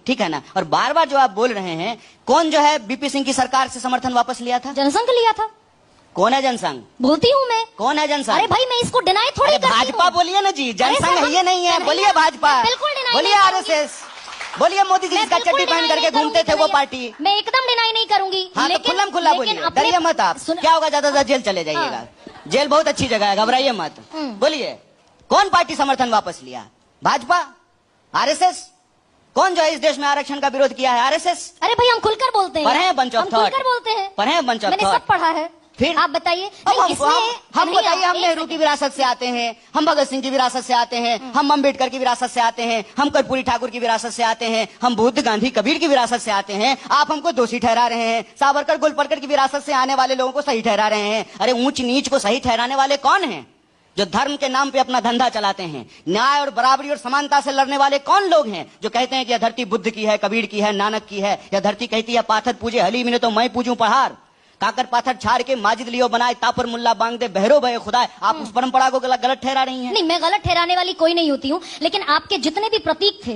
ठीक है ना। और बार बार जो आप बोल रहे हैं, कौन जो है बीपी सिंह की सरकार से समर्थन वापस लिया था? जनसंघ लिया था। कौन है जनसंघ? बोलती हूँ मैं। कौन है जनसंघ? अरे भाई मैं इसको डिनाई थोड़ी करती हूँ। भाजपा बोलिए ना जी, जनसंघ है ये नहीं है। बोलिए भाजपा, बिल्कुल डिनाई, बोलिए आरएसएस, बोलिए मोदी जी जिसका चड्डी पहन करके घूमते थे वो पार्टी। मैं एकदम डिनाई नहीं करूंगी। हाँ तो खुल्लम खुल्ला बोलिए, डरिए मत आप। क्या होगा, ज्यादा जेल चले जाइएगा। जेल बहुत अच्छी जगह है, घबराइए मत। बोलिए कौन पार्टी समर्थन वापस लिया? भाजपा, आरएसएस? कौन जो है इस देश में आरक्षण का विरोध किया है? आरएसएस। अरे भाई हम खुलकर बोलते हैं, पढ़े बंच ऑफ थॉट, खुलकर बोलते हैं, पढ़े बंच ऑफ मैंने सब पढ़ा है। फिर आप बताइए। हम बताइए, हम नेहरू की विरासत से आते हैं, हम भगत सिंह की विरासत से आते हैं, हम अम्बेडकर की विरासत से आते हैं, हम कर्पूरी ठाकुर की विरासत से आते हैं, हम बुद्ध, गांधी, कबीर की विरासत से आते हैं। आप हमको दोषी ठहरा रहे हैं। सावरकर, गोलवलकर की विरासत से आने वाले लोगों को सही ठहरा रहे हैं। अरे ऊंच नीच को सही ठहराने वाले कौन हैं? जो धर्म के नाम पे अपना धंधा चलाते हैं। न्याय और बराबरी और समानता से लड़ने वाले कौन लोग हैं? जो कहते हैं कि यह धरती बुद्ध की है, कबीर की है, नानक की है। यह धरती कहती है पाथर पूजे हलीम ने तो मैं पूजूं पहाड़। काकर पाथर छाड़ के माजिद लियो बनाए, तापर मुल्ला बांग दे बहरो भय खुदा। आप उस परंपरा को गलत ठहरा रही हैं। नहीं, मैं गलत ठहराने वाली कोई नहीं होती हूँ, लेकिन आपके जितने भी प्रतीक थे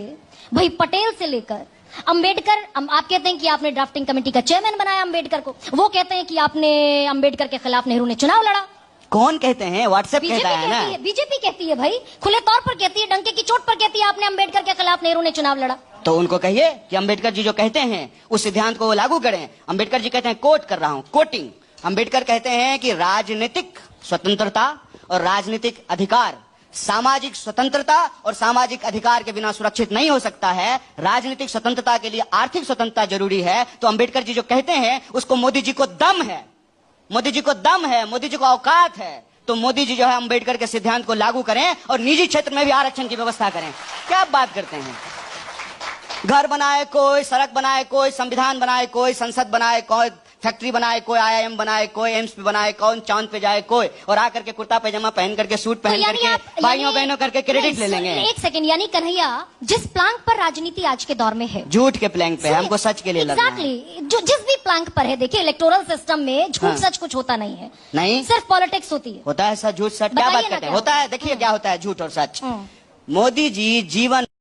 भाई, पटेल से लेकर अंबेडकर, आप कहते हैं कि आपने ड्राफ्टिंग कमेटी का चेयरमैन बनाया अंबेडकर को, वो कहते हैं कि आपने अंबेडकर के खिलाफ नेहरू ने चुनाव लड़ा। कौन कहते हैं? व्हाट्सएप कहता है ना। बीजेपी कहती है भाई, खुले तौर पर कहती है, डंके की चोट पर कहती है आपने अंबेडकर के खिलाफ नेहरू ने चुनाव लड़ा। तो उनको कहिए कि अंबेडकर जी जो कहते हैं उस सिद्धांत को वो लागू करें। अंबेडकर जी कहते हैं, कोट कर रहा हूं, कोटिंग, अंबेडकर कहते हैं कि राजनीतिक स्वतंत्रता और राजनीतिक अधिकार सामाजिक स्वतंत्रता और सामाजिक अधिकार के बिना सुरक्षित नहीं हो सकता है। राजनीतिक स्वतंत्रता के लिए आर्थिक स्वतंत्रता जरूरी है। तो अंबेडकर जी जो कहते हैं उसको मोदी जी को दम है, मोदी जी को दम है, मोदी जी को औकात है। तो मोदी जी जो है अंबेडकर के सिद्धांत को लागू करें और निजी क्षेत्र में भी आरक्षण की व्यवस्था करें। क्या बात करते हैं? घर बनाए कोई, सड़क बनाए कोई, संविधान बनाए कोई, संसद बनाए कोई, फैक्ट्री बनाए कोई, आईआईएम बनाए कोई, एम्स पे बनाए कौन, चांद पे जाए कोई, और आकर के कुर्ता पैजामा पहन करके, सूट पहन करके भाइयों बहनों करके क्रेडिट ले लेंगे। एक सेकंड, यानी कन्हैया जिस प्लांक पर राजनीति आज के दौर में है, झूठ के प्लैंक पे, हमको सच के लिए लड़ना है। एग्जैक्टली, जो जिस भी प्लांक पर है, देखिए इलेक्टोरल सिस्टम में झूठ सच कुछ होता नहीं है। नहीं, सिर्फ पॉलिटिक्स होती है। होता है सच झूठ सच? क्या बात करते हैं? होता है। देखिए क्या होता है झूठ और सच। मोदी जी जीवन